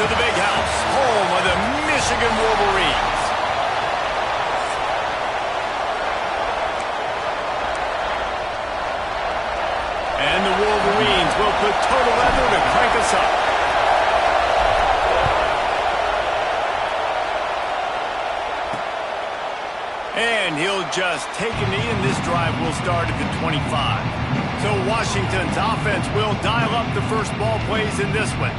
to the Big House, home of the Michigan Wolverines. And the Wolverines will put total leather to crank us up. And he'll just take a knee, and this drive will start at the 25. So Washington's offense will dial up the first ball plays in this one.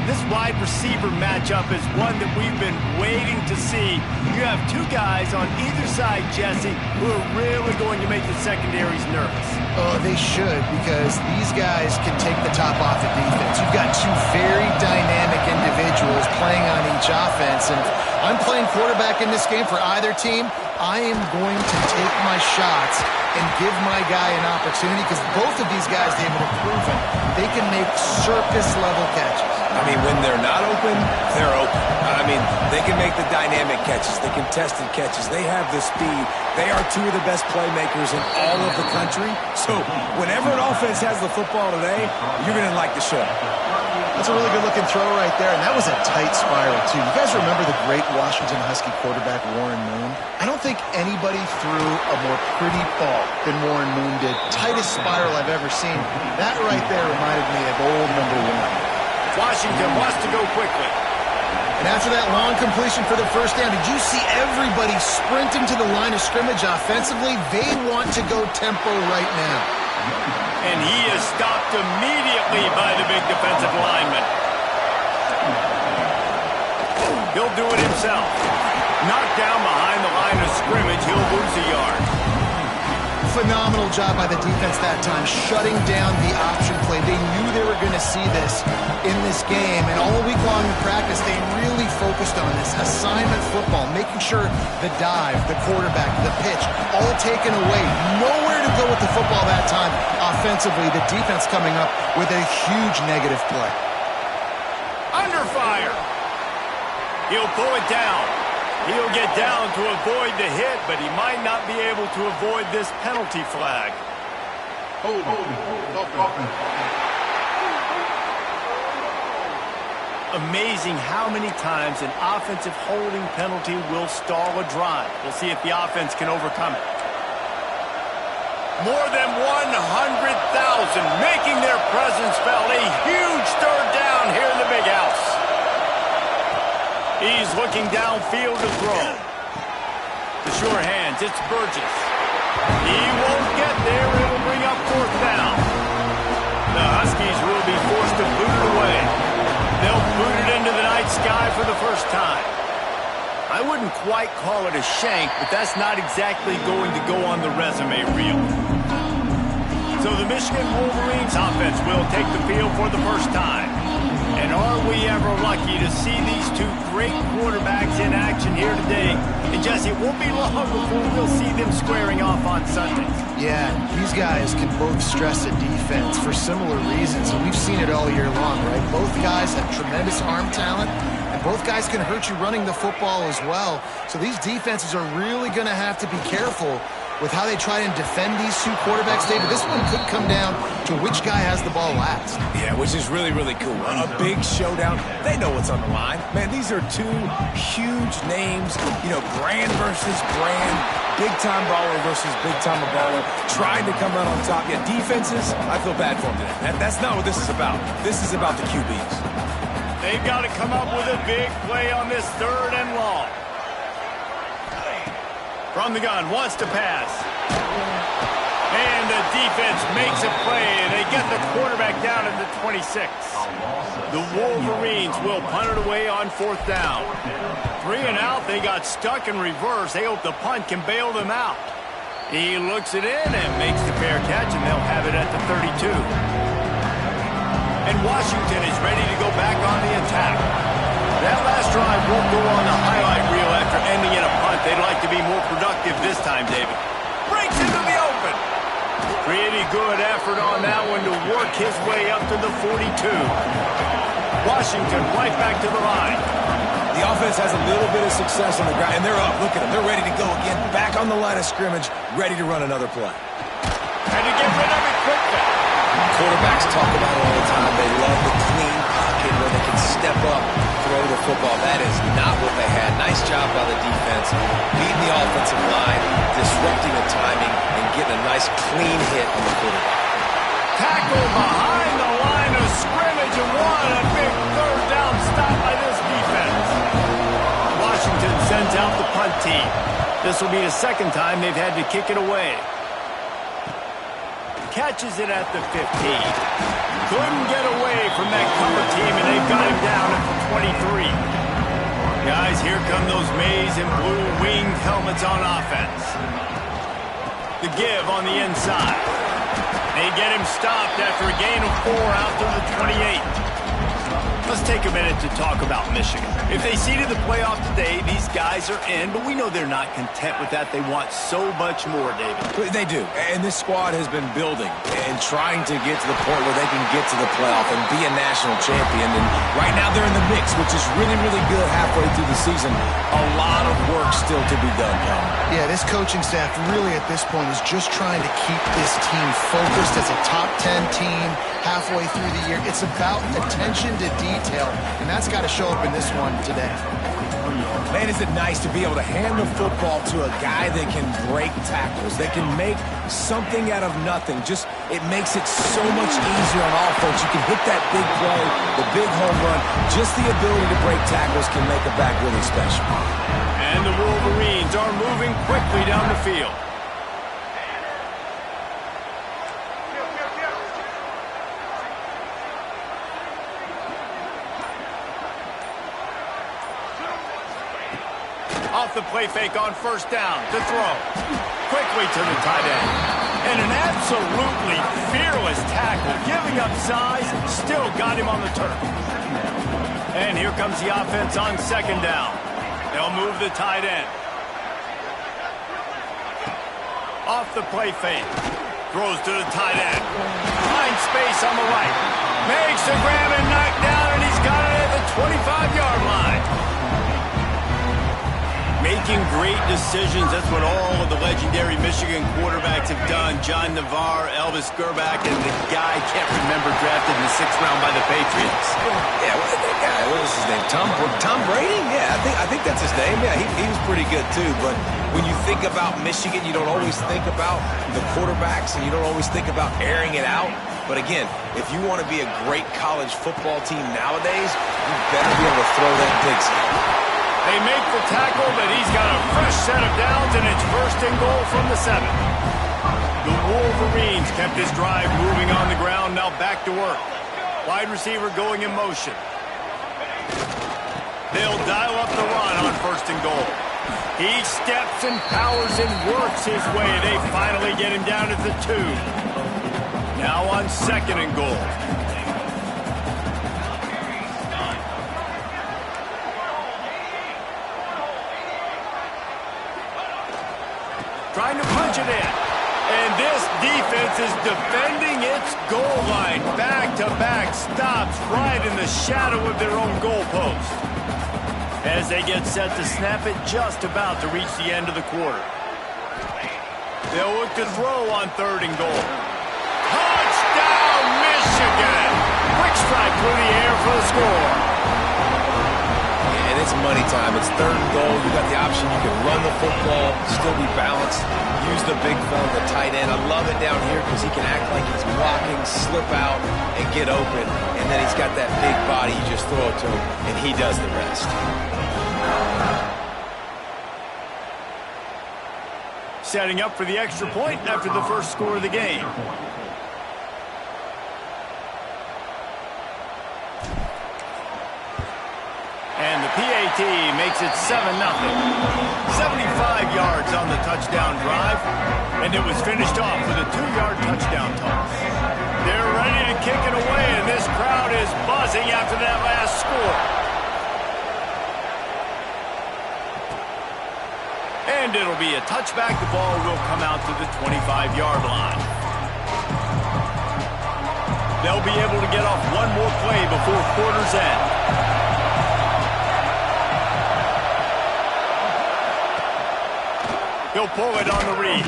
This wide receiver matchup is one that we've been waiting to see. You have two guys on either side, Jesse, who are really going to make the secondaries nervous. Oh, they should, because these guys can take the top off the defense. You've got two very dynamic individuals playing on each offense, and if I'm playing quarterback in this game for either team, I am going to take my shots and give my guy an opportunity, because both of these guys, David, have proven they can make circus-level catches. I mean, when they're not open, they're open. I mean, they can make the dynamic catches, the contested catches. They have the speed. They are two of the best playmakers in all of the country. So whenever an offense has the football today, you're going to like the show. That's a really good-looking throw right there, and that was a tight spiral, too. You guys remember the great Washington Husky quarterback Warren Moon? I don't think anybody threw a more pretty ball than Warren Moon did. Tightest spiral I've ever seen. That right there reminded me of old number 1. Washington wants to go quickly. And after that long completion for the first down, did you see everybody sprinting to the line of scrimmage offensively? They want to go tempo right now. And he is stopped immediately by the big defensive lineman. He'll do it himself. Knocked down behind the line of scrimmage, he'll lose a yard. Phenomenal job by the defense that time, shutting down the option play. They knew they were going to see this in this game, and all week long in practice, they really focused on this assignment football, making sure the dive, the quarterback, the pitch, all taken away. Nowhere to go with the football that time. Offensively, the defense coming up with a huge negative play. Under fire. He'll pull it down. He'll get down to avoid the hit, but he might not be able to avoid this penalty flag. Amazing how many times an offensive holding penalty will stall a drive. We'll see if the offense can overcome it. More than 100,000 making their presence felt. A huge third down here in the Big House. He's looking downfield to throw. The sure hands, it's Burgess. He won't get there. It will bring up fourth down. The Huskies will be forced to boot it away. They'll boot it into the night sky for the first time. I wouldn't quite call it a shank, but that's not exactly going to go on the resume reel. So the Michigan Wolverines offense will take the field for the first time. And are we ever lucky to see these two great quarterbacks in action here today? And Jesse, it won't be long before we'll see them squaring off on Sunday. Yeah, these guys can both stress a defense for similar reasons, and we've seen it all year long, right? Both guys have tremendous arm talent, and both guys can hurt you running the football as well. So these defenses are really going to have to be careful with how they try and defend these two quarterbacks, David. This one could come down to which guy has the ball last. Yeah, which is really, really cool. A big showdown. They know what's on the line. Man, these are two huge names. You know, brand versus brand. Big-time baller versus big-time baller. Trying to come out on top. Yeah, defenses, I feel bad for them today. That's not what this is about. This is about the QBs. They've got to come up with a big play on this third and long. From the gun, wants to pass. And the defense makes a play, and they get the quarterback down at the 26. The Wolverines will punt it away on fourth down. 3 and out, they got stuck in reverse. They hope the punt can bail them out. He looks it in and makes the fair catch, and they'll have it at the 32. And Washington is ready to go back on the attack. That last drive won't go on the highlight reel after ending in a punt. They'd like to be more productive this time, David. Breaks into the open. Pretty good effort on that one to work his way up to the 42. Washington right back to the line. The offense has a little bit of success on the ground, and they're up. Look at them. They're ready to go again. Back on the line of scrimmage, ready to run another play. And to get rid of it quickly. Quarterbacks talk about it all the time. They love the clean pocket where they can step up, throw the football. That is not what they had. Nice job by the defense, beating the offensive line, disrupting the timing, and getting a nice clean hit on the quarterback. Tackle behind the line of scrimmage, and what a big third down stop by this defense. Washington sends out the punt team. This will be the second time they've had to kick it away. Catches it at the 15. Couldn't get away from that cover team, and they've got him down at the 23. Guys, here come those maize and blue winged helmets on offense. The give on the inside. They get him stopped after a gain of 4 out to the 28. Let's take a minute to talk about Michigan. If they seeded the playoff today, these guys are in, but we know they're not content with that. They want so much more, David. They do, and this squad has been building and trying to get to the point where they can get to the playoff and be a national champion. And right now they're in the mix, which is really, really good halfway through the season. A lot of work still to be done, Tom. Yeah, this coaching staff really at this point is just trying to keep this team focused as a top 10 team halfway through the year. It's about attention to detail, and that's got to show up in this one today. Man, is it nice to be able to hand the football to a guy that can break tackles, that can make something out of nothing. Just, it makes it so much easier on offense. You can hit that big play, the big home run. Just the ability to break tackles can make a back really special. And the Wolverines are moving quickly down the field. Off the play fake on first down to throw. Quickly to the tight end. And an absolutely fearless tackle. Giving up size, still got him on the turf. And here comes the offense on second down. They'll move the tight end. Off the play fake. Throws to the tight end. Finds space on the right. Makes the grab and knock down, and he's got it at the 25-yard line. Making great decisions. That's what all of the legendary Michigan quarterbacks have done. John Navarre, Elvis Gerbach, and the guy I can't remember drafted in the 6th round by the Patriots. Yeah, that guy, what was his name? Tom Brady? Yeah, I think that's his name. Yeah, he was pretty good too. But when you think about Michigan, you don't always think about the quarterbacks, and you don't always think about airing it out. But again, if you want to be a great college football team nowadays, you better be able to throw that pigskin. They make the tackle, but he's got a fresh set of downs, and it's first and goal from the 7. The Wolverines kept this drive moving on the ground, now back to work. Wide receiver going in motion. They'll dial up the run on first and goal. He steps and powers and works his way. They finally get him down at the 2. Now on second and goal. Trying to punch it in. And this defense is defending its goal line. Back-to-back stops right in the shadow of their own goalpost. As they get set to snap it, just about to reach the end of the quarter. They'll look to throw on third and goal. Touchdown, Michigan! Quick strike through the air for the score. And it's money time. It's third and goal. You got the option. You can run the football, still be balanced, use the big fella, the tight end. I love it down here because he can act like he's blocking, slip out, and get open. And then he's got that big body. You just throw it to him, and he does the rest. Setting up for the extra point after the first score of the game. And the PAT makes it 7-0. 75 yards on the touchdown drive. And it was finished off with a 2-yard touchdown toss. They're ready to kick it away, and this crowd is buzzing after that last score. And it'll be a touchback. The ball will come out to the 25-yard line. They'll be able to get off one more play before quarter's end. He'll pull it on the read.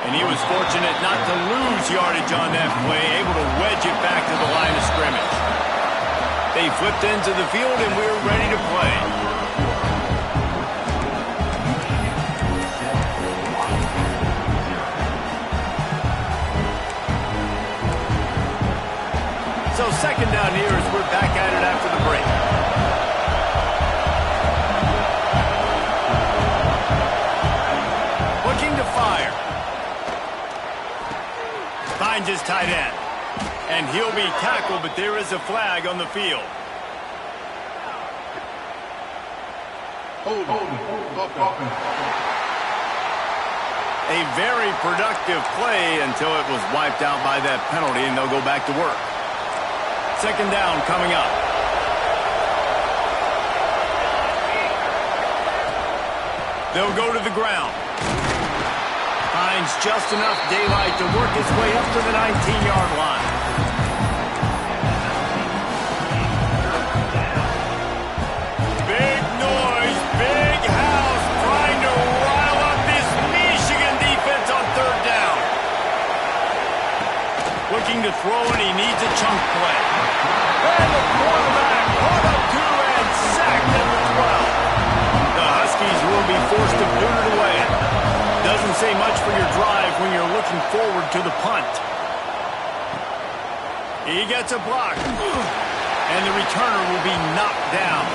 And he was fortunate not to lose yardage on that play, able to wedge it back to the line of scrimmage. They flipped into the field, and we're ready to play. So second down here as we're back at it after the break. Looking to fire. Finds his tight end. And he'll be tackled, but there is a flag on the field. A very productive play until it was wiped out by that penalty, and they'll go back to work. Second down coming up. They'll go to the ground. Finds just enough daylight to work his way up to the 19-yard line. Big noise, big house, trying to rile up this Michigan defense on third down. Looking to throw, and he needs a chunk play. And the quarterback caught up to and sacked at the 12. The Huskies will be forced to boot it away. Doesn't say much for your drive when you're looking forward to the punt. He gets a block, and the returner will be knocked down.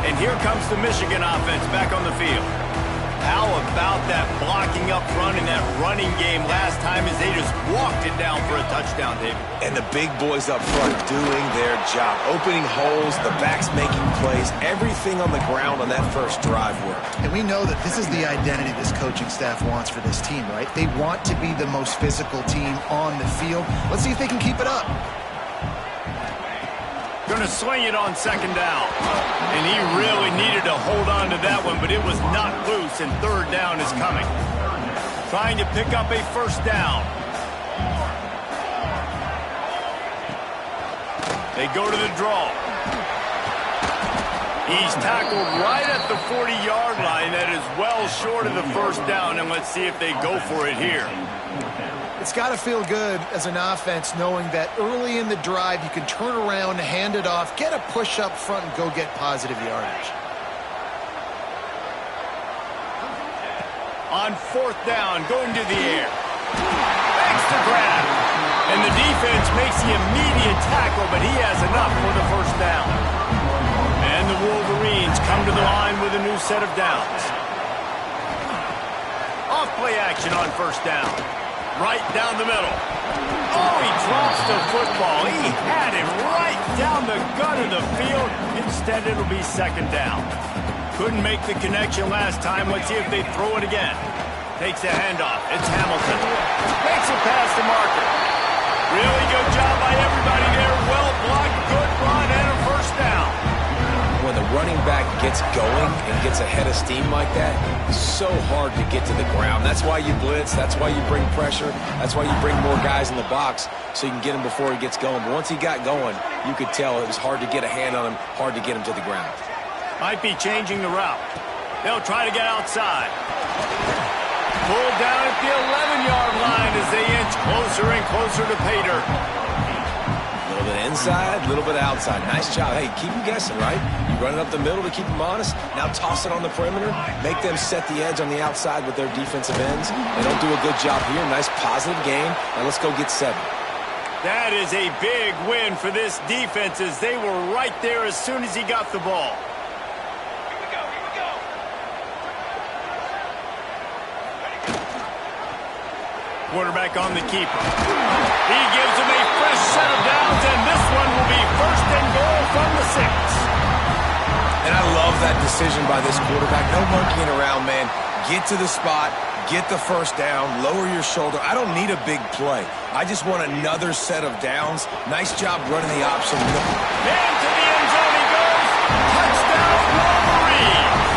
And here comes the Michigan offense back on the field. How about that blocking up front in that running game last time as they just walked it down for a touchdown, David? And the big boys up front doing their job. Opening holes, the backs making plays, everything on the ground on that first drive worked. And we know that this is the identity this coaching staff wants for this team, right? They want to be the most physical team on the field. Let's see if they can keep it up. Going to swing it on second down. And he really needed to hold on to that one, but it was not loose, and third down is coming. Trying to pick up a first down. They go to the draw. He's tackled right at the 40-yard line. That is well short of the first down, and let's see if they go for it here. It's got to feel good as an offense knowing that early in the drive you can turn around, hand it off, get a push up front, and go get positive yardage. On fourth down, going to the air. Extra grab. And the defense makes the immediate tackle, but he has enough for the first down. And the Wolverines come to the line with a new set of downs. Off play action on first down. Right down the middle. Oh, he drops the football. He had it right down the gut of the field. Instead, it'll be second down. Couldn't make the connection last time. Let's see if they throw it again. Takes the handoff. It's Hamilton. Makes a pass to Marker. Really good job by everybody there. Well blocked, good run, and a first down. When the running back gets going and gets ahead of steam like that, it's so hard to get to the ground. That's why you blitz. That's why you bring pressure. That's why you bring more guys in the box so you can get him before he gets going. But once he got going, you could tell it was hard to get a hand on him, hard to get him to the ground. Might be changing the route. They'll try to get outside. Pulled down at the 11-yard line as they inch closer and closer to pay dirt. A little bit inside, a little bit outside. Nice job. Hey, keep them guessing, right? You run it up the middle to keep them honest. Now toss it on the perimeter. Make them set the edge on the outside with their defensive ends. They don't do a good job here. Nice positive game. Now let's go get 7. That is a big win for this defense as they were right there as soon as he got the ball. Quarterback on the keeper. He gives him a fresh set of downs, and this one will be first and goal from the 6. And I love that decision by this quarterback. No monkeying around, man. Get to the spot, get the first down, lower your shoulder. I don't need a big play. I just want another set of downs. Nice job running the option. And to the end zone he goes. Touchdown, Wolverines.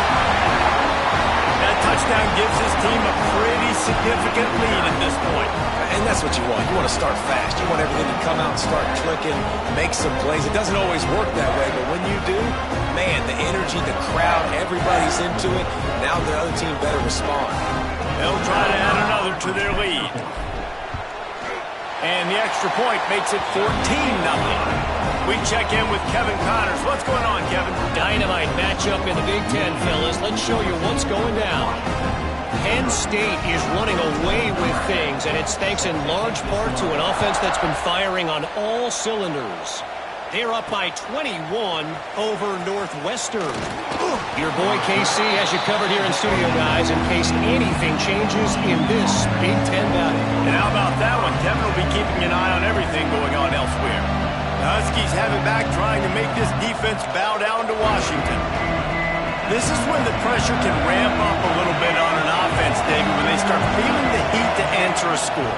That touchdown gives his team a pretty significant lead at this point. And that's what you want. You want to start fast. You want everything to come out and start clicking, make some plays. It doesn't always work that way, but when you do, man, the energy, the crowd, everybody's into it. Now the other team better respond. They'll try to add another to their lead. And the extra point makes it 14-0. We check in with Kevin Connors. What's going on, Kevin? Dynamite matchup in the Big Ten, fellas. Let's show you what's going down. Penn State is running away with things, and it's thanks in large part to an offense that's been firing on all cylinders. They're up by 21 over Northwestern. Your boy KC has you covered here in studio, guys, in case anything changes in this Big Ten battle. And how about that one? Kevin will be keeping an eye on everything going on elsewhere. The Huskies have it back, trying to make this defense bow down to Washington. This is when the pressure can ramp up a little bit on an offense, David, when they start feeling the heat to answer a score.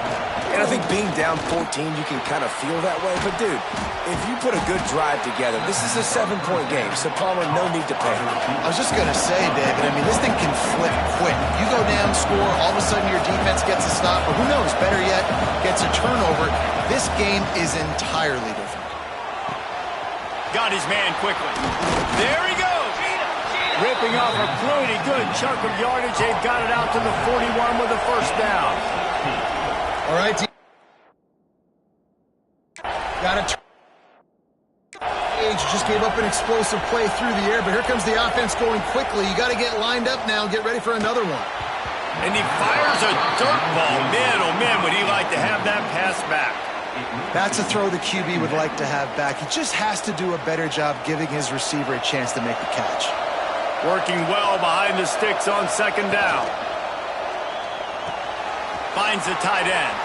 And I think being down 14, you can kind of feel that way. But, dude, if you put a good drive together, this is a 7-point game. So, Palmer, no need to panic. I was just going to say, David, I mean, this thing can flip quick. You go down, score, all of a sudden your defense gets a stop, or who knows, better yet, gets a turnover. This game is entirely different. Got his man quickly. There he goes. Ripping off a pretty good chunk of yardage. They've got it out to the 41 with a first down. All right. Got it. Just gave up an explosive play through the air, but here comes the offense going quickly. You got to get lined up now and get ready for another one. And he fires a dirt ball. Man, oh man, would he like to have that pass back. That's a throw the QB would like to have back. He just has to do a better job giving his receiver a chance to make the catch. Working well behind the sticks on second down. Finds the tight end.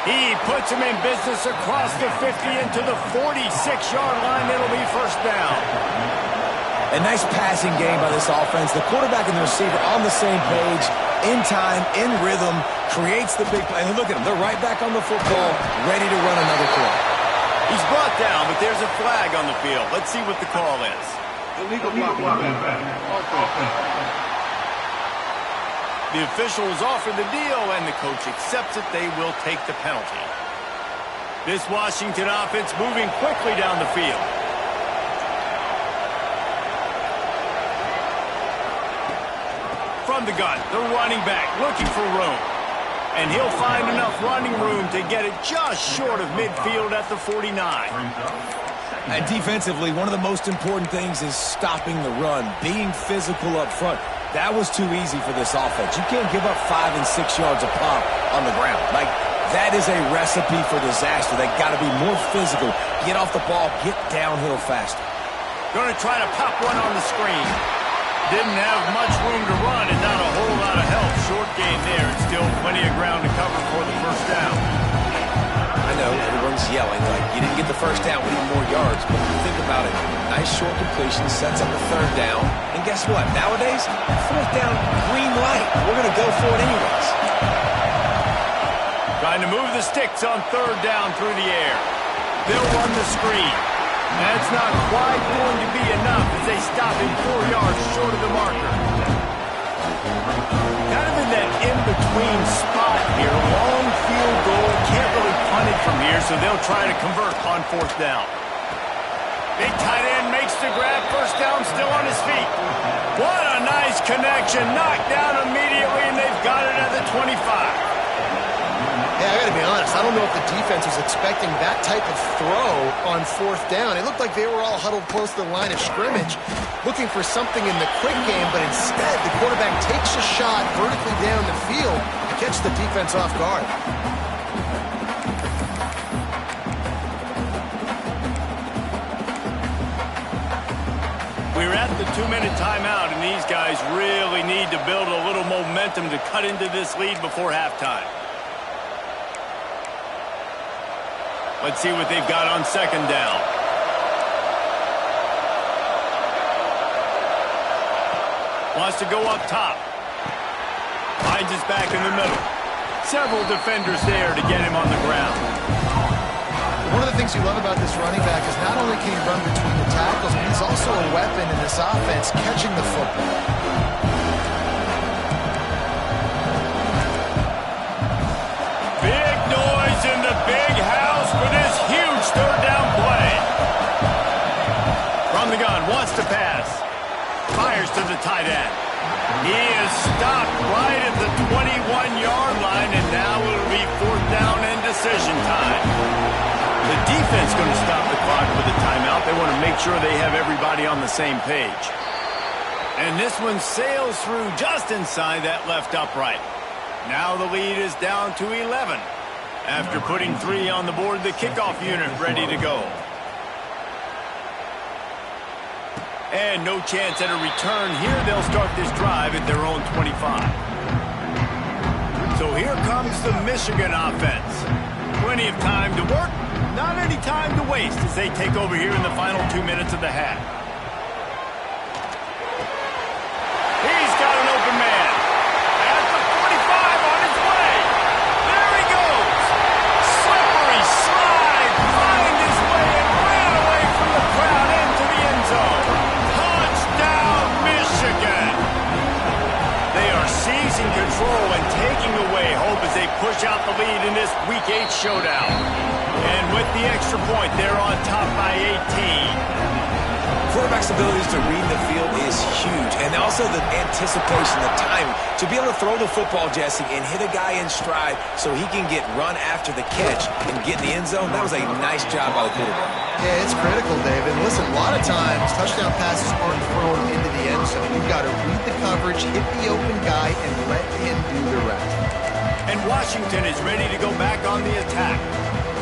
He puts him in business across the 50 into the 46-yard line. It'll be first down. A nice passing game by this offense. The quarterback and the receiver on the same page, in time, in rhythm, creates the big play. And look at them. They're right back on the football, ready to run another play. He's brought down, but there's a flag on the field. Let's see what the call is. Illegal blocking. The officials offer the deal, and the coach accepts it. They will take the penalty. This Washington offense moving quickly down the field. From the gun, the running back looking for room. And he'll find enough running room to get it just short of midfield at the 49. And defensively, one of the most important things is stopping the run, being physical up front. That was too easy for this offense. You can't give up 5 and 6 yards a pop on the ground. Like, that is a recipe for disaster. They got to be more physical, get off the ball, get downhill faster. Going to try to pop one on the screen. Didn't have much room to run and not a whole lot of help. Short game there. It's still plenty of ground to cover for the first down. I know everyone's yelling like you didn't get the first down, we need more yards. But think about it. Nice short completion, sets up a third down. And guess what? Nowadays, fourth down, green light. We're going to go for it anyways. Trying to move the sticks on third down through the air. They'll run the screen. That's not quite going to be enough as they stop him 4 yards short of the marker. Kind of in that in-between spot here. Long field goal. Can't really punt it from here, so they'll try to convert on fourth down. Big tight end makes the grab. First down, still on his feet. What a nice connection. Knocked down immediately, and they've got it at the 25. Yeah, I got to be honest. I don't know if the defense was expecting that type of throw on fourth down. It looked like they were all huddled close to the line of scrimmage, looking for something in the quick game, but instead the quarterback takes a shot vertically down the field to catch the defense off guard. We're at the 2-minute timeout, and these guys really need to build a little momentum to cut into this lead before halftime. Let's see what they've got on second down. Wants to go up top. Finds his back in the middle. Several defenders there to get him on the ground. One of the things you love about this running back is not only can he run between the tackles, but he's also a weapon in this offense catching the football. Big noise in the big house for this huge third down play. From the gun, wants to pass. Fires to the tight end. He is stopped right at the 21-yard line, and now it'll be fourth down and to decision time. The defense going to stop the clock with a timeout. They want to make sure they have everybody on the same page. And this one sails through just inside that left upright. Now the lead is down to 11. After putting 3 on the board, the kickoff unit ready to go. And no chance at a return here. They'll start this drive at their own 25. So here comes the Michigan offense. Plenty of time to work, not any time to waste as they take over here in the final 2 minutes of the half. He's got an open man. At the 45 on his way. There he goes. Slippery slide. Find his way and ran away from the crowd into the end zone. Touchdown, Michigan. They are seizing control and taking away hope as they push out the lead in this Week 8 showdown. And with the extra point, they're on top by 18. Quarterback's abilities to read the field is huge, and also the anticipation, the timing. To be able to throw the football, Jesse, and hit a guy in stride so he can get run after the catch and get in the end zone, that was a nice job by the quarterback. Yeah, it's critical, David. Listen, a lot of times, touchdown passes aren't thrown into the end zone. You've got to read the coverage, hit the open guy, and let him do the rest. And Washington is ready to go back on the attack.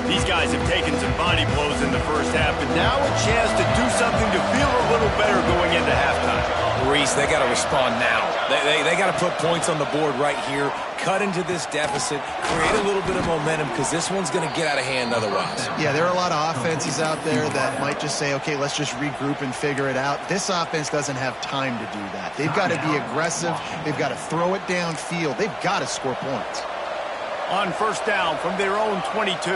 These guys have taken some body blows in the first half, but now a chance to do something to feel a little better going into halftime. Reese, they got to respond now. They got to put points on the board right here, cut into this deficit, create a little bit of momentum, because this one's going to get out of hand otherwise. Yeah, there are a lot of offenses out there that might just say, okay, let's just regroup and figure it out. This offense doesn't have time to do that. They've got to be aggressive. They've got to throw it downfield. They've got to score points. On first down from their own 22.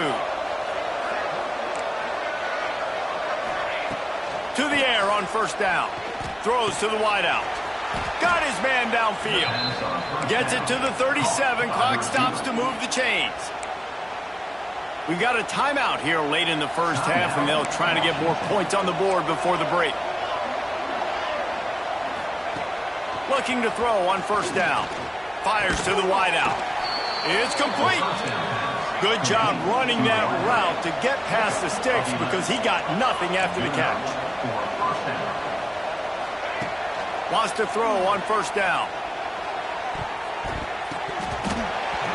To the air on first down. Throws to the wideout. Got his man downfield. Gets it to the 37. Clock stops to move the chains. We got a timeout here late in the first half, and they'll try to get more points on the board before the break. Looking to throw on first down. Fires to the wideout. It's complete. Good job running that route to get past the sticks because he got nothing after the catch. Wants to throw on first down.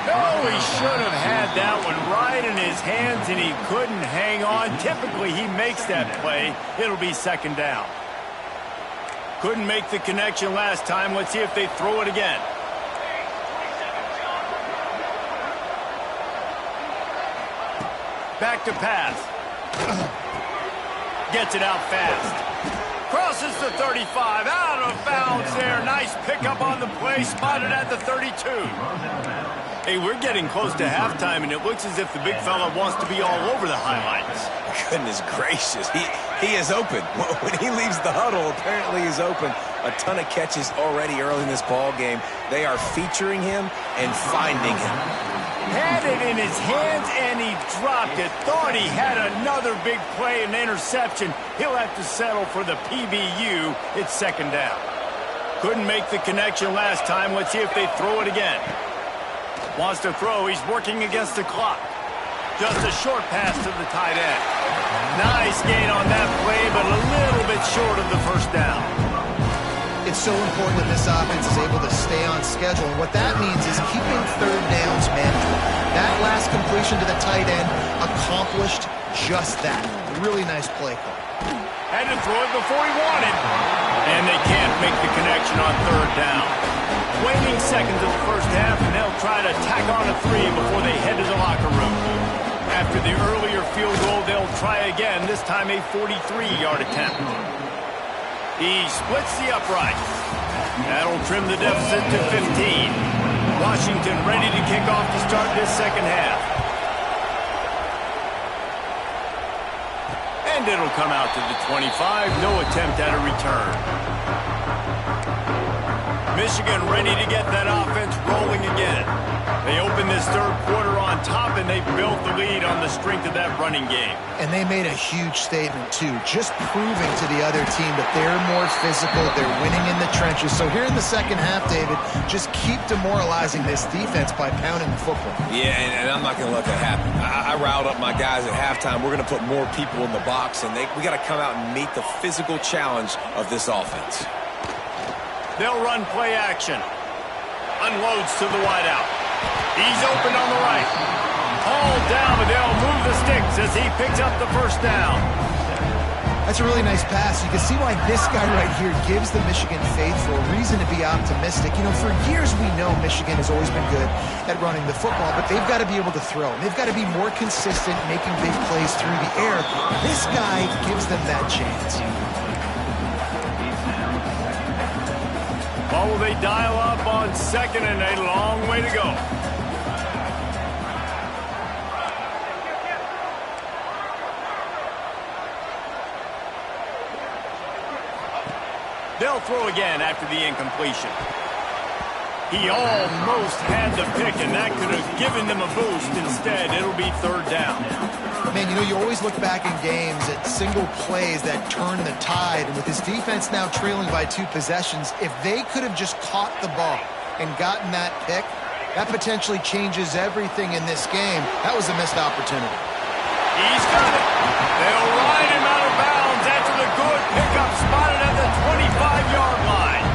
Oh, he should have had that one right in his hands, and he couldn't hang on. Typically, he makes that play. It'll be second down. Couldn't make the connection last time. Let's see if they throw it again. Back to pass. Gets it out fast. Crosses the 35. Out of bounds there. Nice pickup on the play. Spotted at the 32. Hey, we're getting close to halftime, and it looks as if the big fella wants to be all over the highlights. Goodness gracious. He is open. When he leaves the huddle, apparently he's open. A ton of catches already early in this ball game. They are featuring him and finding him. Had it in his hands, and he dropped it. Thought he had another big play, an interception. He'll have to settle for the PBU. It's second down. Couldn't make the connection last time. Let's see if they throw it again. Wants to throw. He's working against the clock. Just a short pass to the tight end. Nice gain on that play, but a little bit short of the first down. It's so important that this offense is able to stay on schedule. And what that means is keeping third downs manageable. That last completion to the tight end accomplished just that. Really nice play call. Had to throw it before he wanted. And they can't make the connection on third down. Waning seconds of the first half, and they'll try to tack on a 3 before they head to the locker room. After the earlier field goal, they'll try again, this time a 43-yard attempt. He splits the upright. That'll trim the deficit to 15. Washington ready to kick off to start this second half. And it'll come out to the 25. No attempt at a return. Michigan ready to get that offense rolling again. They opened this third quarter on top, and they built the lead on the strength of that running game. And they made a huge statement, too, just proving to the other team that they're more physical, they're winning in the trenches. So here in the second half, David, just keep demoralizing this defense by pounding the football. Yeah, and I'm not going to let that happen. I riled up my guys at halftime. We're going to put more people in the box, and we got to come out and meet the physical challenge of this offense. They'll run play action. Unloads to the wideout. He's open on the right. Hauled down, but they'll move the sticks as he picks up the first down. That's a really nice pass. You can see why this guy right here gives the Michigan faithful reason to be optimistic. You know, for years we know Michigan has always been good at running the football, but they've got to be able to throw. They've got to be more consistent making big plays through the air. This guy gives them that chance. Well, they dial up on second and a long way to go. They'll throw again after the incompletion. He almost had the pick, and that could have given them a boost. Instead, it'll be third down. Man, you know, you always look back in games at single plays that turn the tide. And with this defense now trailing by 2 possessions, if they could have just caught the ball and gotten that pick, that potentially changes everything in this game. That was a missed opportunity. He's got it. They'll ride him out of bounds after the good pickup spotted at the 25-yard line.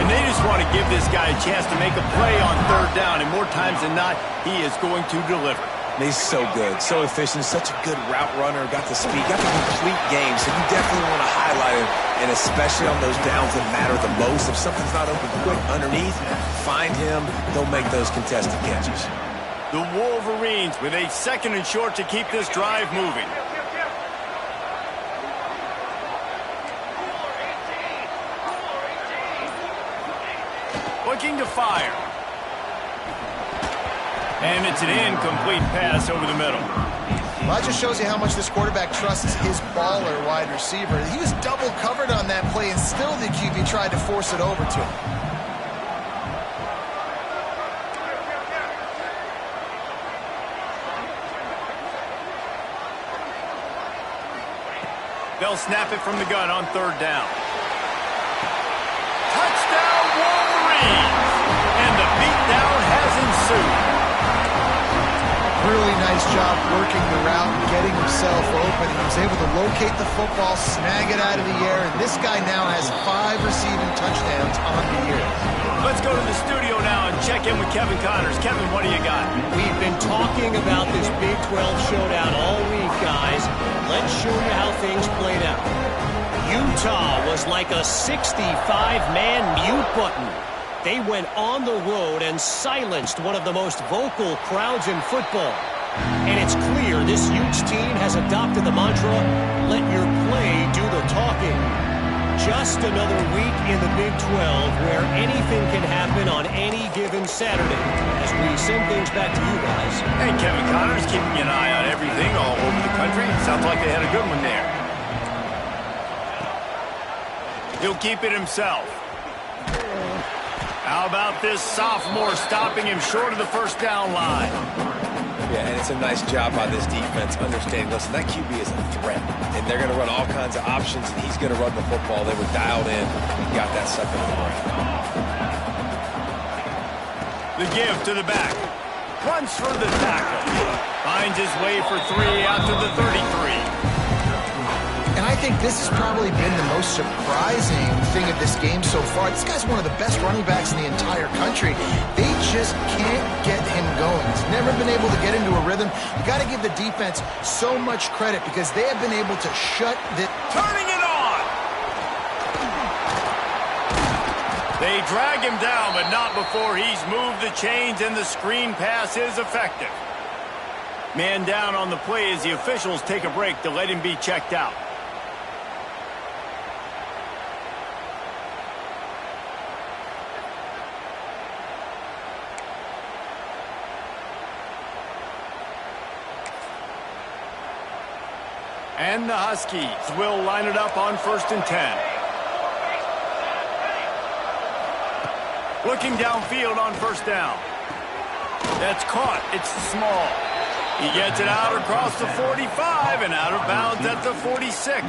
And they just want to give this guy a chance to make a play on third down. And more times than not, he is going to deliver. He's so good, so efficient, such a good route runner, got the speed, got the complete game, so you definitely want to highlight him, and especially on those downs that matter the most. If something's not open quick underneath, find him, they'll make those contested catches. The Wolverines with a second and short to keep this drive moving. Looking to fire. And it's an incomplete pass over the middle. Well, that just shows you how much this quarterback trusts his baller wide receiver. He was double covered on that play, and still the QB tried to force it over to him. They'll snap it from the gun on third down. Touchdown, Wolverines! And the beatdown has ensued. Really nice job working the route and getting himself open. He was able to locate the football, snag it out of the air, and this guy now has 5 receiving touchdowns on the year. Let's go to the studio now and check in with Kevin Connors. Kevin, what do you got? We've been talking about this Big 12 showdown all week, guys. Let's show you how things played out. Utah was like a 65-man mute button. They went on the road and silenced one of the most vocal crowds in football. And it's clear this Utes team has adopted the mantra, let your play do the talking. Just another week in the Big 12 where anything can happen on any given Saturday. As we send things back to you guys. Hey, Kevin Connors keeping an eye on everything all over the country. Sounds like they had a good one there. He'll keep it himself. How about this sophomore stopping him short of the first down line? Yeah, and it's a nice job by this defense understanding, listen, that QB is a threat, and they're going to run all kinds of options, and he's going to run the football. They were dialed in and got that second on the ground. The give to the back. Runs for the tackle. Finds his way for 3 out to the 33. And I think this has probably been the most surprising thing of this game so far. This guy's one of the best running backs in the entire country. They just can't get him going. He's never been able to get into a rhythm. You got to give the defense so much credit because they have been able to shut the... Turning it on! They drag him down, but not before he's moved the chains, and the screen pass is effective. Man down on the play as the officials take a break to let him be checked out. And the Huskies will line it up on 1st and 10. Looking downfield on first down. That's caught. It's small. He gets it out across the 45 and out of bounds at the 46.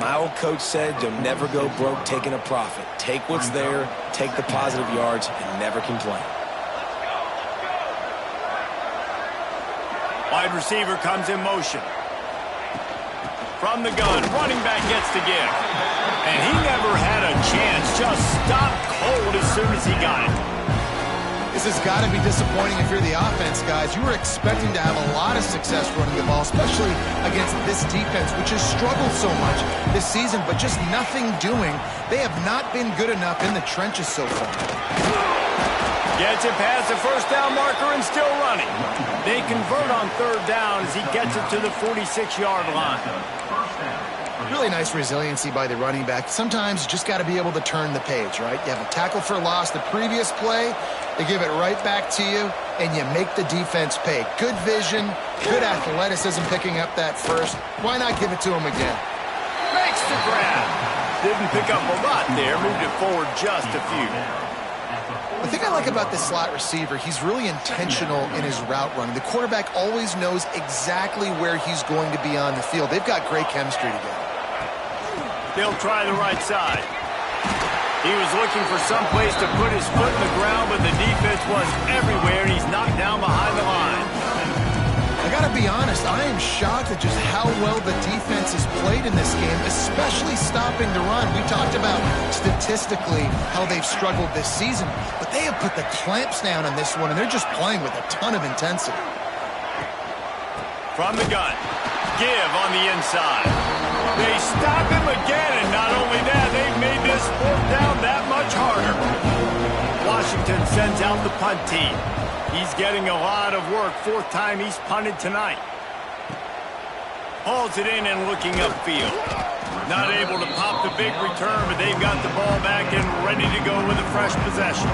My old coach said you'll never go broke taking a profit. Take what's there, take the positive yards, and never complain. Wide receiver comes in motion. From the gun, running back gets the give. And he never had a chance, just stopped cold as soon as he got it. This has got to be disappointing if you're the offense, guys. You were expecting to have a lot of success running the ball, especially against this defense, which has struggled so much this season, but just nothing doing. They have not been good enough in the trenches so far. Gets it past the first down marker and still running. They convert on third down as he gets it to the 46-yard line. Really nice resiliency by the running back. Sometimes you just got to be able to turn the page, right? You have a tackle for loss the previous play, they give it right back to you, and you make the defense pay. Good vision, good athleticism picking up that first. Why not give it to him again? Makes the grab. Didn't pick up a lot there, moved it forward just a few. The thing I like about this slot receiver, he's really intentional in his route running. The quarterback always knows exactly where he's going to be on the field. They've got great chemistry together. They'll try the right side. He was looking for some place to put his foot in the ground, but the defense was everywhere, and he's knocked down behind the line. I got to be honest, I am shocked at just how well the defense has played in this game, especially stopping the run. We talked about statistically how they've struggled this season, but they have put the clamps down on this one, and they're just playing with a ton of intensity. From the gun, give on the inside. They stop him again, and not only that, they've made this fourth down that much harder. Washington sends out the punt team. He's getting a lot of work. Fourth time he's punted tonight. Hauls it in and looking upfield. Not able to pop the big return, but they've got the ball back and ready to go with a fresh possession.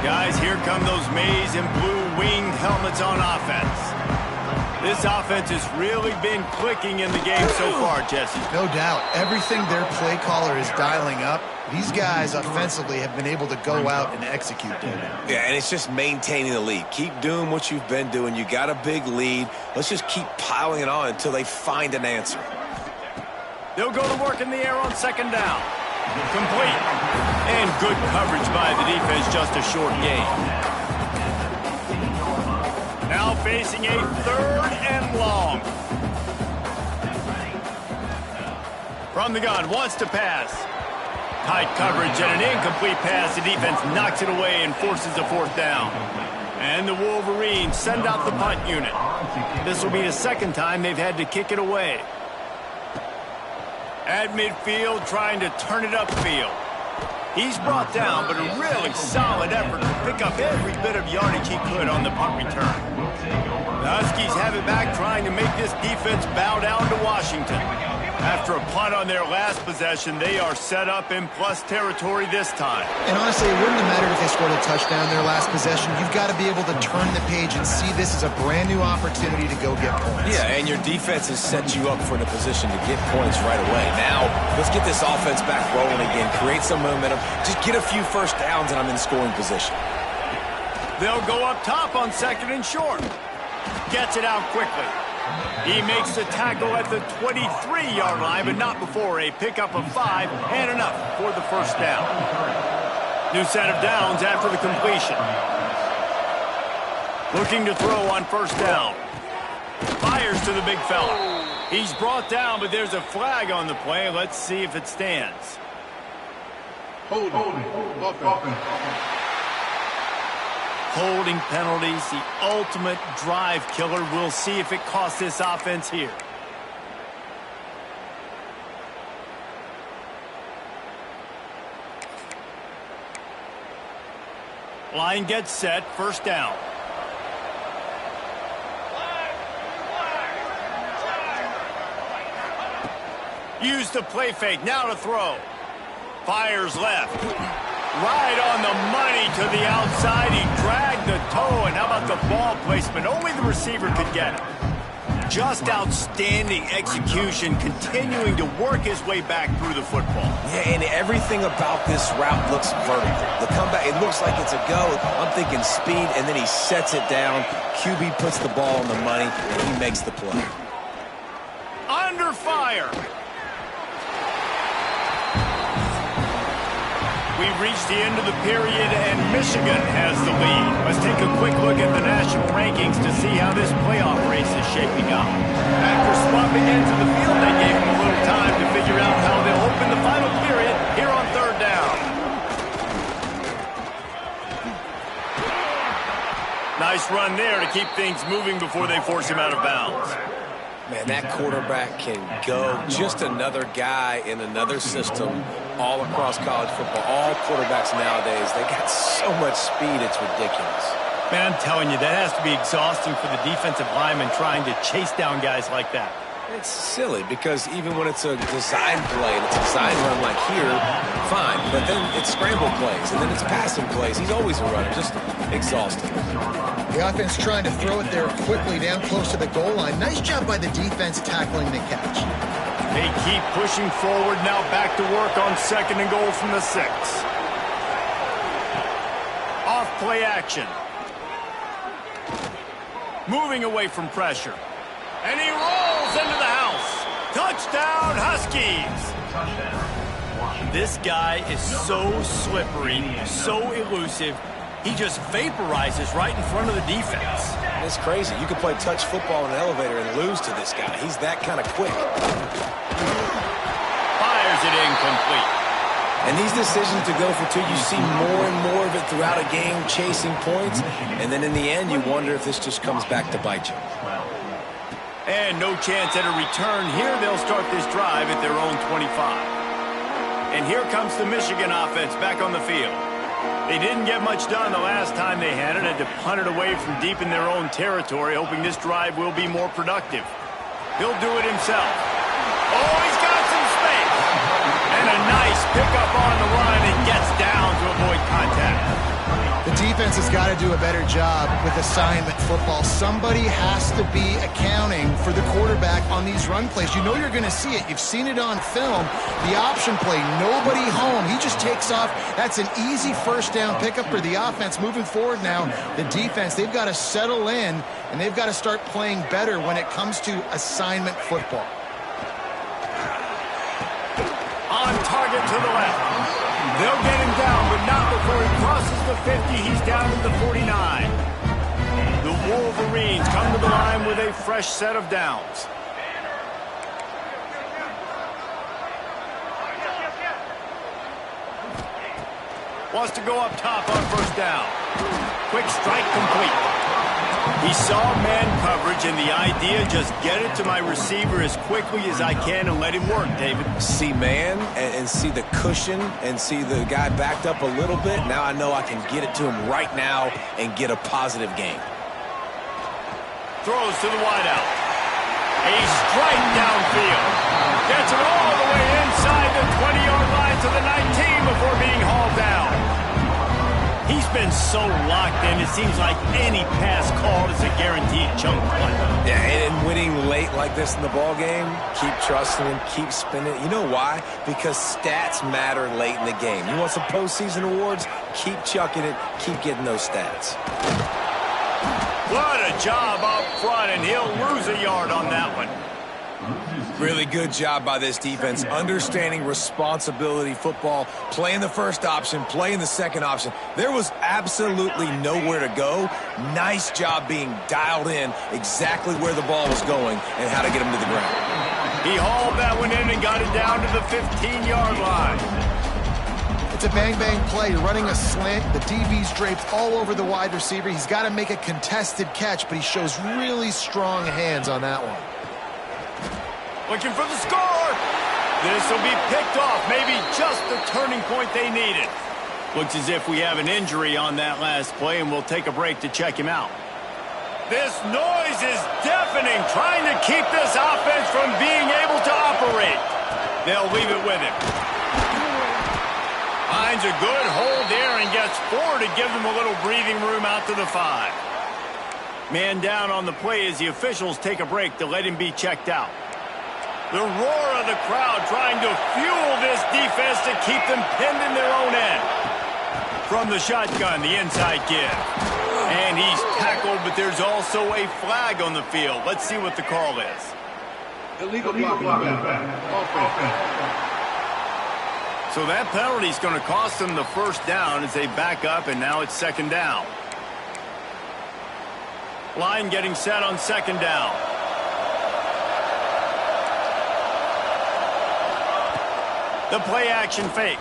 Guys, here come those maize and blue winged helmets on offense. This offense has really been clicking in the game so far, Jesse. No doubt. Everything their play caller is dialing up, these guys offensively have been able to go out and execute that. Yeah, and it's just maintaining the lead. Keep doing what you've been doing. You got a big lead. Let's just keep piling it on until they find an answer. They'll go to work in the air on second down. Complete. And good coverage by the defense, just a short gain. Now facing a third and long. From the gun, wants to pass. Tight coverage and an incomplete pass. The defense knocks it away and forces a fourth down. And the Wolverines send out the punt unit. This will be the second time they've had to kick it away. At midfield, trying to turn it upfield. He's brought down, but a really solid effort to pick up every bit of yardage he could on the punt return. The Huskies have it back, trying to make this defense bow down to Washington. After a punt on their last possession, they are set up in plus territory this time. And honestly, it wouldn't have mattered if they scored a touchdown their last possession. You've got to be able to turn the page and see this as a brand new opportunity to go get points. Yeah, and your defense has set you up for the position to get points right away. Now, let's get this offense back rolling again, create some momentum, just get a few first downs, and I'm in scoring position. They'll go up top on second and short. Gets it out quickly. He makes the tackle at the 23-yard line, but not before a pickup of 5 and enough for the first down. New set of downs after the completion. Looking to throw on first down. Fires to the big fella. He's brought down, but there's a flag on the play. Let's see if it stands. Holding penalties, the ultimate drive killer. We'll see if it costs this offense here. Line gets set, first down. Use the play fake, now to throw. Fires left. Right on the money to the outside. He dragged the toe, and how about the ball placement? Only the receiver could get it. Just outstanding execution, continuing to work his way back through the football. Yeah, and everything about this route looks vertical. The comeback, it looks like it's a go. I'm thinking speed, and then he sets it down. QB puts the ball on the money, and he makes the play. Under fire. We've reached the end of the period, and Michigan has the lead. Let's take a quick look at the national rankings to see how this playoff race is shaping up. After swapping ends of the field, they gave them a little time to figure out how they'll open the final period here on third down. Nice run there to keep things moving before they force him out of bounds. Man, that quarterback can go. Just another guy in another system all across college football. All quarterbacks nowadays, they got so much speed, it's ridiculous. Man, I'm telling you, that has to be exhausting for the defensive lineman trying to chase down guys like that. It's silly because even when it's a design play and it's a design run like here, fine. But then it's scramble plays and then it's passing plays. He's always a runner, just exhausting. The offense trying to throw it there quickly down close to the goal line. Nice job by the defense tackling the catch. They keep pushing forward, now back to work on 2nd and goal from the 6. Off play action. Moving away from pressure. And he rolls into the house. Touchdown, Huskies. This guy is so slippery, so elusive. He just vaporizes right in front of the defense. It's crazy. You can play touch football in an elevator and lose to this guy. He's that kind of quick. Fires it incomplete. And these decisions to go for 2, you see more and more of it throughout a game, chasing points. And then in the end, you wonder if this just comes back to bite you. And no chance at a return here. They'll start this drive at their own 25. And here comes the Michigan offense back on the field. They didn't get much done the last time they had it. Had to punt it away from deep in their own territory, hoping this drive will be more productive. He'll do it himself. Oh, he's got some space. And a nice pickup on the run and gets down to avoid contact. The defense has got to do a better job with assignment football. Somebody has to be accounting for the quarterback on these run plays. You know you're going to see it. You've seen it on film. The option play, nobody home. He just takes off. That's an easy first down pickup for the offense. Moving forward now, the defense, they've got to settle in, and they've got to start playing better when it comes to assignment football. On target to the left. They'll get him down, but not before he crosses the 50. He's down to the 49. The Wolverines come to the line with a fresh set of downs. Wants to go up top on first down. Quick strike complete. He saw man coverage, and the idea, just get it to my receiver as quickly as I can and let him work, David. See man and see the cushion and see the guy backed up a little bit. Now I know I can get it to him right now and get a positive gain. Throws to the wideout. A strike downfield. Gets it all the way inside the 20-yard line to the 19 before being hauled down. He's been so locked in, it seems like any pass called is a guaranteed chunk play. Yeah, and winning late like this in the ball game, keep trusting him, keep spinning. You know why? Because stats matter late in the game. You want some postseason awards? Keep chucking it, keep getting those stats. What a job up front, and he'll lose a yard on that one. Really good job by this defense, understanding responsibility football, playing the first option, playing the second option. There was absolutely nowhere to go. Nice job being dialed in exactly where the ball was going and how to get him to the ground. He hauled that one in and got it down to the 15-yard line. It's a bang-bang play. You're running a slant. The DB's draped all over the wide receiver. He's got to make a contested catch, but he shows really strong hands on that one. Looking for the score. This will be picked off. Maybe just the turning point they needed. Looks as if we have an injury on that last play, and we'll take a break to check him out. This noise is deafening, trying to keep this offense from being able to operate. They'll leave it with him. Finds a good hold there and gets 4 to give them a little breathing room out to the 5. Man down on the play as the officials take a break to let him be checked out. The roar of the crowd trying to fuel this defense to keep them pinned in their own end. From the shotgun, the inside give. And he's tackled, but there's also a flag on the field. Let's see what the call is. Illegal blocking. Offense. So that penalty is going to cost them the first down as they back up, and now it's second down. Line getting set on second down. The play action fake.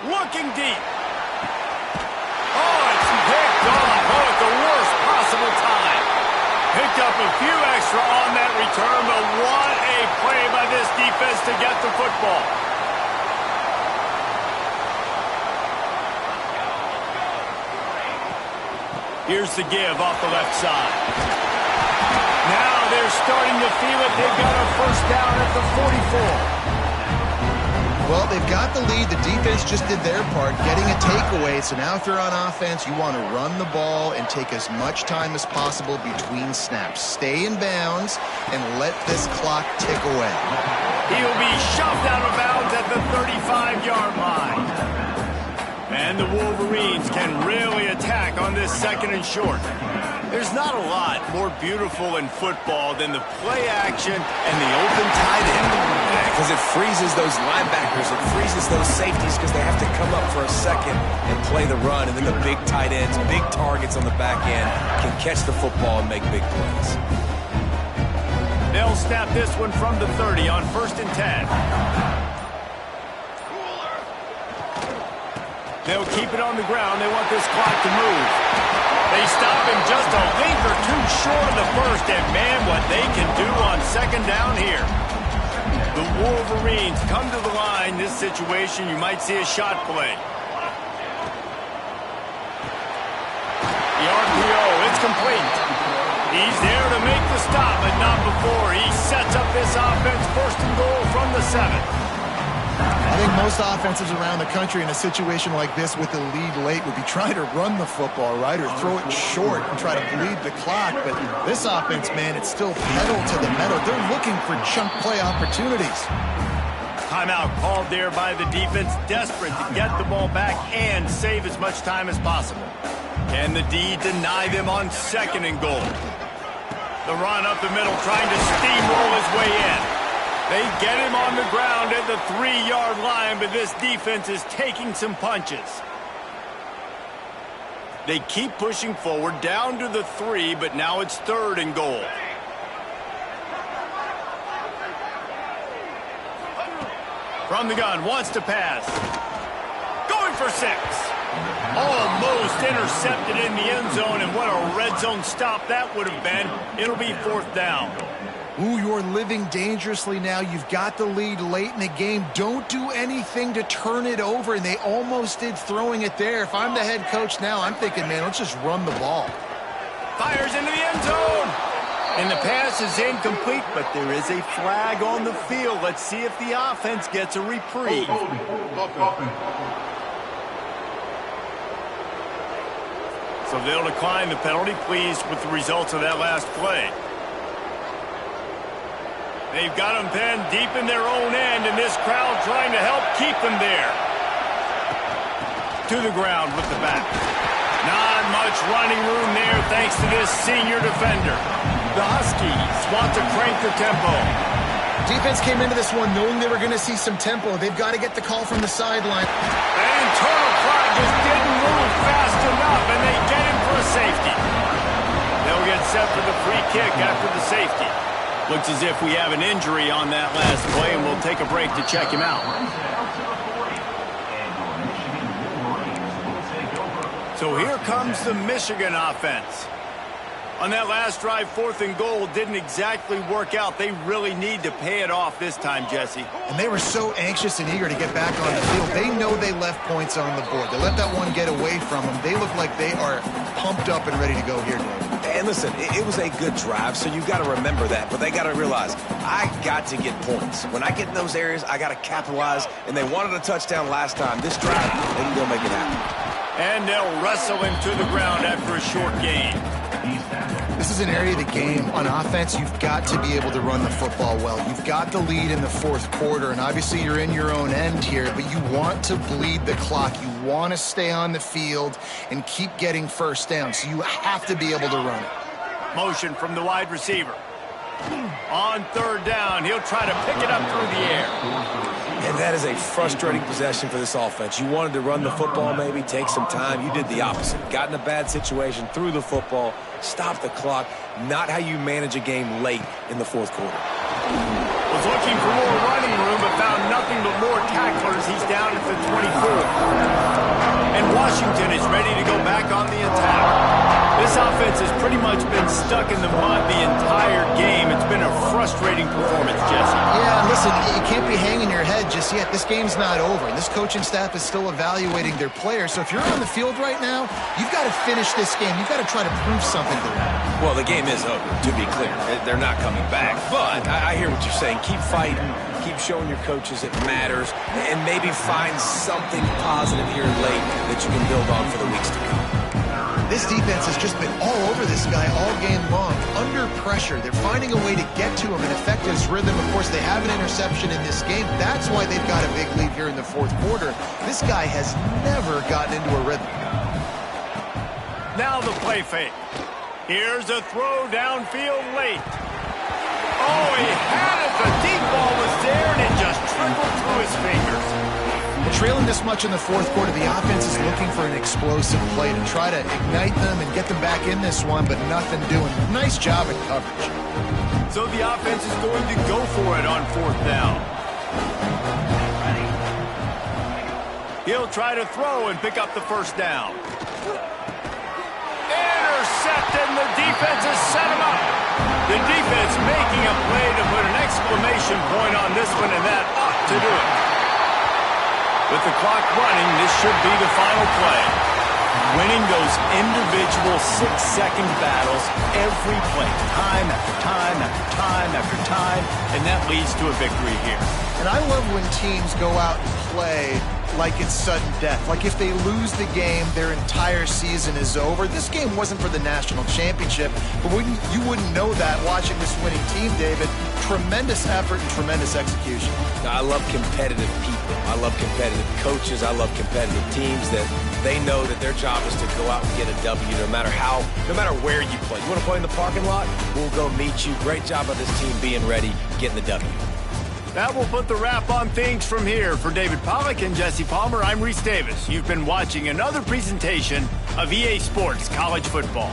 Looking deep. Oh, it's picked off. Oh, at the worst possible time. Picked up a few extra on that return, but what a play by this defense to get the football. Here's the give off the left side. Now they're starting to feel it. They've got a first down at the 44. Well, they've got the lead. The defense just did their part, getting a takeaway. So now if they're on offense, you want to run the ball and take as much time as possible between snaps. Stay in bounds and let this clock tick away. He'll be shoved out of bounds at the 35-yard line. And the Wolverines can really attack on this second and short. There's not a lot more beautiful in football than the play action and the open tight end. Because it freezes those linebackers. It freezes those safeties because they have to come up for a second and play the run. And then the big tight ends, big targets on the back end can catch the football and make big plays. They'll snap this one from the 30 on 1st and 10. They'll keep it on the ground. They want this clock to move. They stop him just a length or two short of the first, and man, what they can do on second down here. The Wolverines come to the line. This situation, you might see a shot play. The RPO, it's complete. He's there to make the stop, but not before. He sets up this offense 1st and goal from the 7. I think most offenses around the country in a situation like this with the lead late would be trying to run the football, right, or throw it short and try to bleed the clock. But this offense, man, it's still pedal to the metal. They're looking for chunk play opportunities. Timeout called there by the defense, desperate to get the ball back and save as much time as possible. Can the D deny them on 2nd and goal? The run up the middle, trying to steamroll his way in. They get him on the ground at the 3-yard line, but this defense is taking some punches. They keep pushing forward down to the 3, but now it's 3rd and goal. From the gun, wants to pass. Going for 6. Almost intercepted in the end zone, and what a red zone stop that would have been. It'll be 4th down. Ooh, you're living dangerously now. You've got the lead late in the game. Don't do anything to turn it over, and they almost did throwing it there. If I'm the head coach now, I'm thinking, man, let's just run the ball. Fires into the end zone. And the pass is incomplete, but there is a flag on the field. Let's see if the offense gets a reprieve. So they'll decline the penalty, pleased with the results of that last play. They've got them pinned deep in their own end, and this crowd trying to help keep them there. To the ground with the back. Not much running room there thanks to this senior defender. The Huskies want to crank the tempo. Defense came into this one knowing they were going to see some tempo. They've got to get the call from the sideline. That internal clock just didn't move fast enough, and they get him for a safety. They'll get set for the free kick after the safety. Looks as if we have an injury on that last play, and we'll take a break to check him out. So here comes the Michigan offense. On that last drive, 4th and goal didn't exactly work out. They really need to pay it off this time, Jesse. And they were so anxious and eager to get back on the field. They know they left points on the board. They let that one get away from them. They look like they are pumped up and ready to go here, Dave. And listen, it was a good drive, so you've got to remember that. But they got to realize, I got to get points. When I get in those areas, I got to capitalize. And they wanted a touchdown last time. This drive, they can go make it happen. And they'll wrestle him to the ground after a short gain. This is an area of the game. On offense, you've got to be able to run the football well. You've got the lead in the fourth quarter, and obviously you're in your own end here, but you want to bleed the clock. You want to stay on the field and keep getting first down, so you have to be able to run it. Motion from the wide receiver. On third down, he'll try to pick it up through the air. And that is a frustrating possession for this offense. You wanted to run the football, maybe take some time. You did the opposite. Got in a bad situation, threw the football, stopped the clock. Not how you manage a game late in the fourth quarter. Was looking for more running room, but found nothing but more tacklers. He's down at the 24. And Washington is ready to go back on the attack. This offense has pretty much been stuck in the mud the entire game. It's been a frustrating performance, Jesse. Yeah, listen, you can't be hanging your head just yet. This game's not over. This coaching staff is still evaluating their players. So if you're on the field right now, you've got to finish this game. You've got to try to prove something to them. Well, the game is over, to be clear. They're not coming back. But I hear what you're saying. Keep fighting. Keep showing your coaches it matters. And maybe find something positive here late that you can build on for the weeks to come. This defense has just been all over this guy all game long. Under pressure, they're finding a way to get to him and affect his rhythm. Of course, they have an interception in this game. That's why they've got a big lead here in the fourth quarter. This guy has never gotten into a rhythm. Now the play fake. Here's a throw downfield late. Oh, he had it. The deep ball was there, and it just trickled through his fingers. Trailing this much in the fourth quarter, the offense is looking for an explosive play to try to ignite them and get them back in this one, but nothing doing. Nice job at coverage. So the offense is going to go for it on fourth down. He'll try to throw and pick up the first down. Intercepted, and the defense has set him up. The defense making a play to put an exclamation point on this one, and that ought to do it. With the clock running, this should be the final play. Winning those individual 6-second battles every play, time after time after time after time, and that leads to a victory here. And I love when teams go out and play like it's sudden death. Like if they lose the game, their entire season is over. This game wasn't for the national championship, but you wouldn't know that watching this winning team, David. Tremendous effort and tremendous execution. I love competitive people. I love competitive coaches. I love competitive teams that they know that their job is to go out and get a W no matter where you play. You want to play in the parking lot? We'll go meet you. Great job by this team being ready, getting the W. That will put the wrap on things from here. For David Pollack and Jesse Palmer, I'm Reese Davis. You've been watching another presentation of EA Sports College Football.